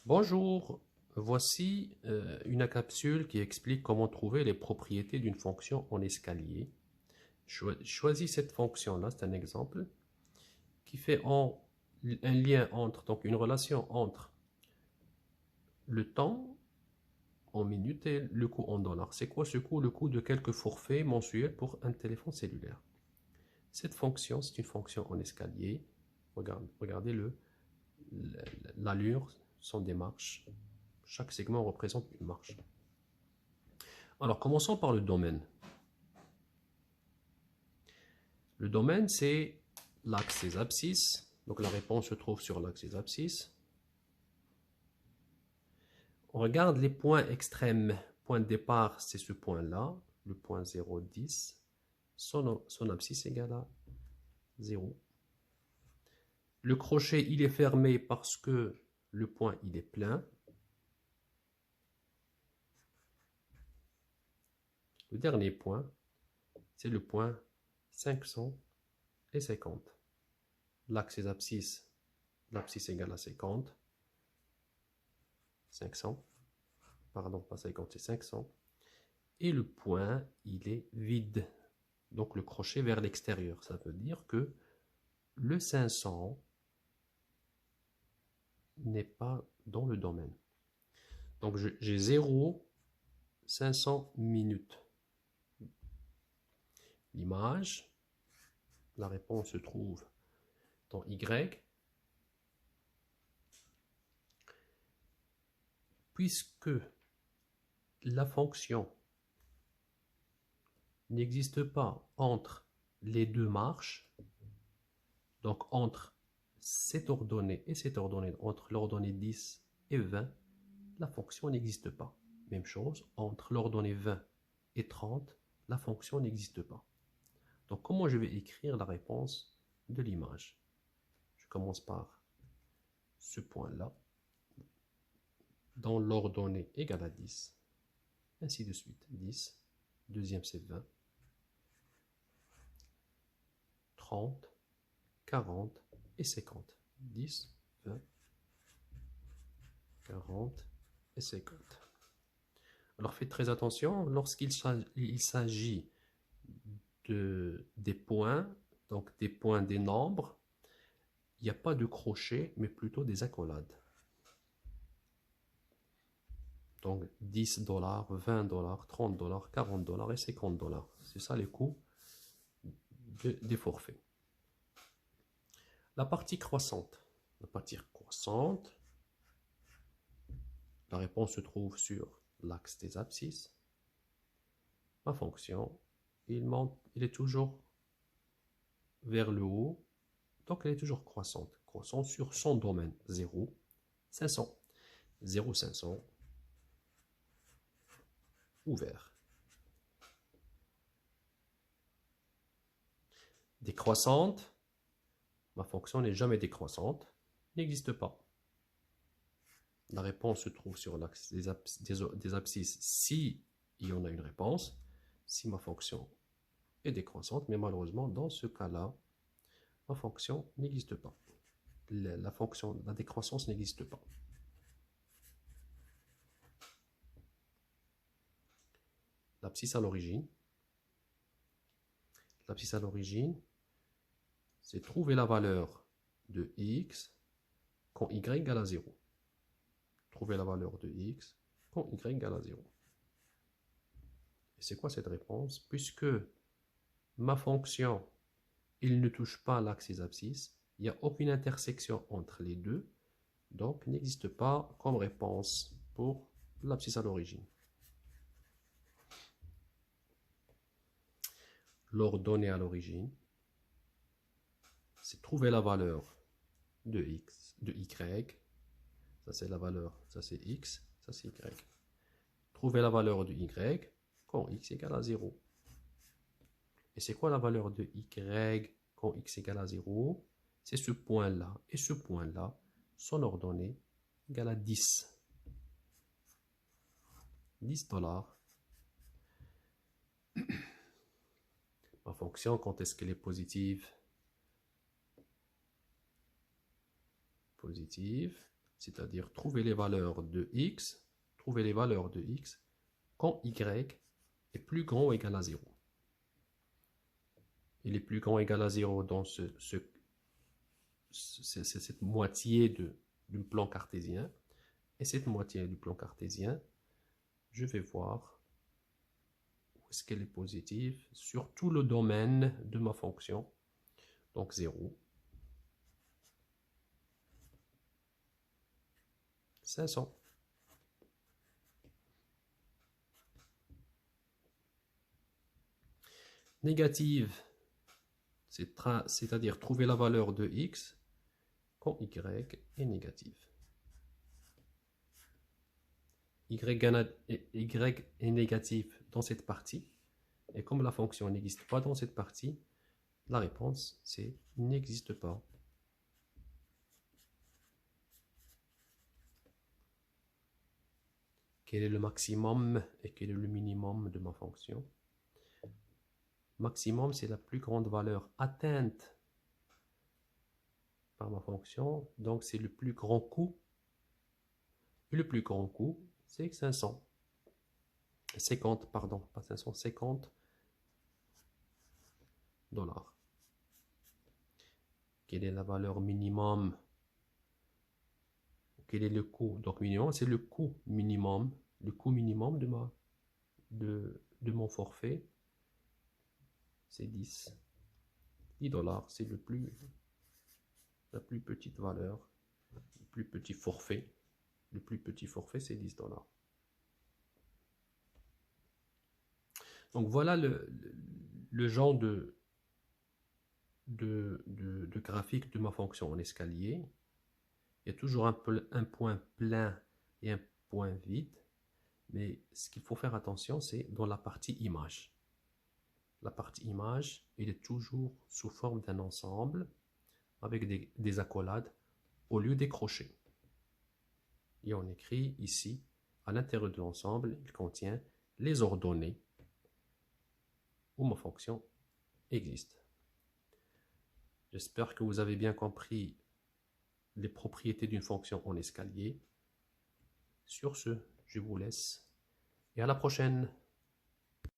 Bonjour, voici une capsule qui explique comment trouver les propriétés d'une fonction en escalier. Choisis cette fonction-là, c'est un exemple, qui fait un lien entre, donc une relation entre le temps en minutes et le coût en dollars. C'est quoi ce coût? Le coût de quelques forfaits mensuels pour un téléphone cellulaire. Cette fonction, c'est une fonction en escalier. Regardez-le, l'allure sont des marches. Chaque segment représente une marche. Alors, commençons par le domaine. Le domaine, c'est l'axe des abscisses. Donc, la réponse se trouve sur l'axe des abscisses. On regarde les points extrêmes. Point de départ, c'est ce point-là, le point 0, 10. Son abscisse égale à 0. Le crochet, il est fermé parce que le point, il est plein. Le dernier point, c'est le point 550. L'axe des abscisses, l'abscisse égale à 50. 500. Pardon, pas 50, c'est 500. Et le point, il est vide. Donc le crochet vers l'extérieur. Ça veut dire que le 500 n'est pas dans le domaine. Donc j'ai 0, 500 minutes. L'image, la réponse se trouve dans Y. Puisque la fonction n'existe pas entre les deux marches, donc entre cette ordonnée et cette ordonnée, entre l'ordonnée 10 et 20, la fonction n'existe pas. Même chose, entre l'ordonnée 20 et 30, la fonction n'existe pas. Donc, comment je vais écrire la réponse de l'image? Je commence par ce point-là, dans l'ordonnée égale à 10, ainsi de suite. 10, deuxième c'est 20, 30, 40 et 50. 10, 20, 40 et 50. Alors faites très attention, lorsqu'il s'agit des points, donc des points des nombres, il n'y a pas de crochet, mais plutôt des accolades. Donc 10 dollars, 20 dollars, 30 dollars, 40 dollars et 50 dollars. C'est ça les coûts des forfaits. La partie croissante. La partie croissante, la réponse se trouve sur l'axe des abscisses. Ma fonction, il est toujours vers le haut, donc elle est toujours croissante. Croissante sur son domaine, 0, 500. 0, 500, ouvert. Décroissante, ma fonction n'est jamais décroissante, n'existe pas. La réponse se trouve sur l'axe des abscisses si il y en a une réponse, si ma fonction est décroissante, mais malheureusement, dans ce cas-là, ma fonction n'existe pas. La décroissance n'existe pas. L'abscisse à l'origine. L'abscisse à l'origine, c'est trouver la valeur de x quand y égale à 0. Trouver la valeur de x quand y égale à 0. Et c'est quoi cette réponse? Puisque ma fonction, il ne touche pas l'axe des abscisses, il n'y a aucune intersection entre les deux, donc n'existe pas comme réponse pour l'abscisse à l'origine. L'ordonnée à l'origine, c'est trouver la valeur de x, de y, ça c'est la valeur, ça c'est x, ça c'est y. Trouver la valeur de y quand x égale à 0. Et c'est quoi la valeur de y quand x égale à 0? C'est ce point-là. Et ce point-là, son ordonnée égale à 10. 10 dollars. Ma fonction, quand est-ce qu'elle est positive? Positive. c'est-à-dire trouver les valeurs de x, quand y est plus grand ou égal à 0. Il est plus grand ou égal à 0 dans cette moitié du plan cartésien. Et cette moitié du plan cartésien, je vais voir où est-ce qu'elle est positive sur tout le domaine de ma fonction. Donc 0, 500. Négative, c'est-à-dire trouver la valeur de x quand y est négatif. Y est négatif dans cette partie, et comme la fonction n'existe pas dans cette partie, la réponse c'est il n'existe pas. Quel est le maximum et quel est le minimum de ma fonction? Maximum, c'est la plus grande valeur atteinte par ma fonction, donc c'est le plus grand coût. Et le plus grand coût, c'est 50, pardon, pas 500, 50 $. Quelle est la valeur minimum? Quel est le coût? Donc minimum, c'est le coût minimum de mon forfait, c'est 10 $. C'est la plus petite valeur, le plus petit forfait. Le plus petit forfait, c'est 10 $. Donc voilà le genre de graphique de ma fonction en escalier. Il y a toujours un point plein et un point vide. Mais ce qu'il faut faire attention, c'est dans la partie image. La partie image, il est toujours sous forme d'un ensemble avec des accolades au lieu des crochets. Et on écrit ici, à l'intérieur de l'ensemble, il contient les ordonnées où ma fonction existe. J'espère que vous avez bien compris les propriétés d'une fonction en escalier. Sur ce, je vous laisse et à la prochaine.